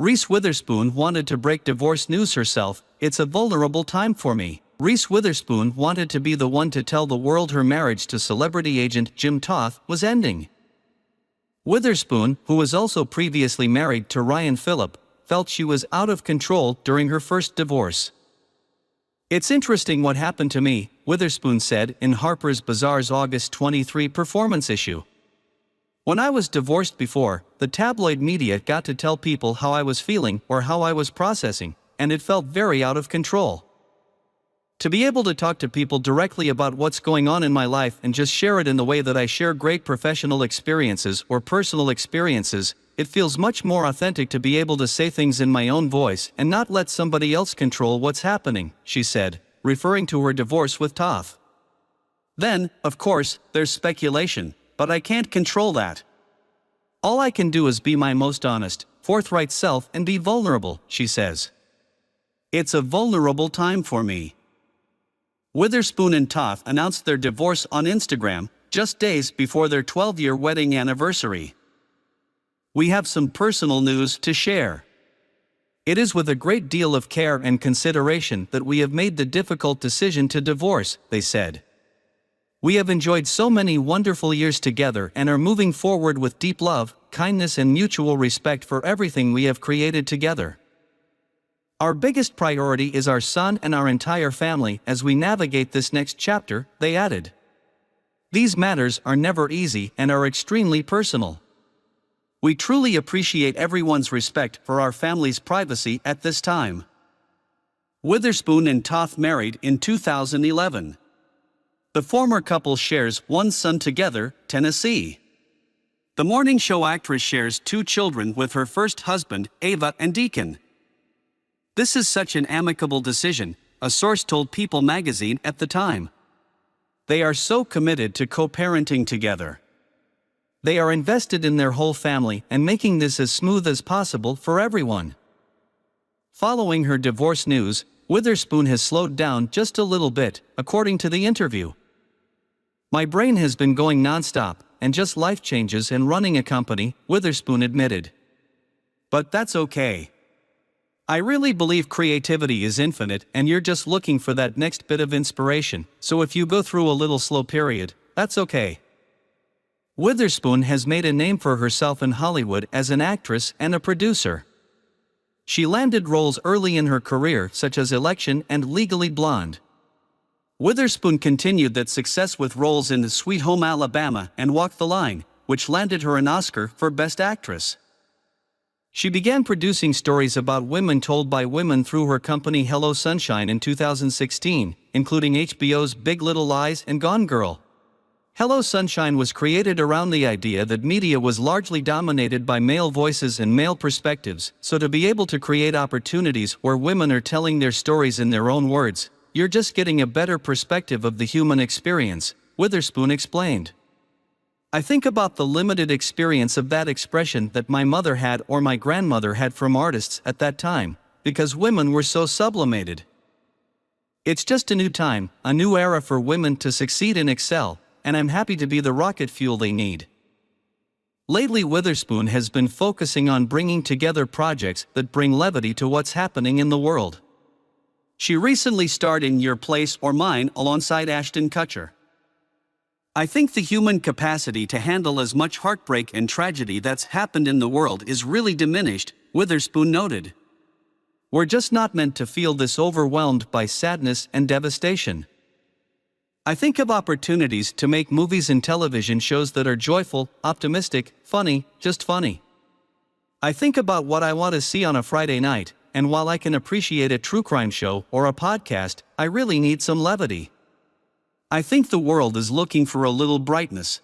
Reese Witherspoon wanted to break divorce news herself. It's a vulnerable time for me. Reese Witherspoon wanted to be the one to tell the world her marriage to celebrity agent Jim Toth was ending. Witherspoon, who was also previously married to Ryan Phillip, felt she was out of control during her first divorce. "It's interesting what happened to me," Witherspoon said in Harper's Bazaar's August 23 performance issue. "When I was divorced before, the tabloid media got to tell people how I was feeling or how I was processing, and it felt very out of control. To be able to talk to people directly about what's going on in my life and just share it in the way that I share great professional experiences or personal experiences, it feels much more authentic to be able to say things in my own voice and not let somebody else control what's happening," she said, referring to her divorce with Toth. "Then, of course, there's speculation, but I can't control that. All I can do is be my most honest, forthright self and be vulnerable," she says. "It's a vulnerable time for me." Witherspoon and Toth announced their divorce on Instagram, just days before their 12-year wedding anniversary. "We have some personal news to share. It is with a great deal of care and consideration that we have made the difficult decision to divorce," they said. "We have enjoyed so many wonderful years together and are moving forward with deep love, kindness and mutual respect for everything we have created together. Our biggest priority is our son and our entire family as we navigate this next chapter," they added. "These matters are never easy and are extremely personal. We truly appreciate everyone's respect for our family's privacy at this time." Witherspoon and Toth married in 2011. The former couple shares one son together, Tennessee. The morning show actress shares 2 children with her first husband, Ava and Deacon. "This is such an amicable decision," a source told People magazine at the time. "They are so committed to co-parenting together. They are invested in their whole family and making this as smooth as possible for everyone." Following her divorce news, Witherspoon has slowed down just a little bit, according to the interview. "My brain has been going nonstop, and just life changes and running a company," Witherspoon admitted. "But that's okay. I really believe creativity is infinite and you're just looking for that next bit of inspiration, so if you go through a little slow period, that's okay." Witherspoon has made a name for herself in Hollywood as an actress and a producer. She landed roles early in her career such as Election and Legally Blonde. Witherspoon continued that success with roles in Sweet Home Alabama and Walk the Line, which landed her an Oscar for Best Actress. She began producing stories about women told by women through her company Hello Sunshine in 2016, including HBO's Big Little Lies and Gone Girl. Hello Sunshine was created around the idea that media was largely dominated by male voices and male perspectives, so to be able to create opportunities where women are telling their stories in their own words, you're just getting a better perspective of the human experience, Witherspoon explained. "I think about the limited experience of that expression that my mother had or my grandmother had from artists at that time, because women were so sublimated. It's just a new time, a new era for women to succeed and excel, and I'm happy to be the rocket fuel they need." Lately, Witherspoon has been focusing on bringing together projects that bring levity to what's happening in the world. She recently starred in Your Place or Mine alongside Ashton Kutcher. "I think the human capacity to handle as much heartbreak and tragedy that's happened in the world is really diminished," Witherspoon noted. "We're just not meant to feel this overwhelmed by sadness and devastation. I think of opportunities to make movies and television shows that are joyful, optimistic, funny, just funny. I think about what I want to see on a Friday night, and while I can appreciate a true crime show or a podcast, I really need some levity. I think the world is looking for a little brightness."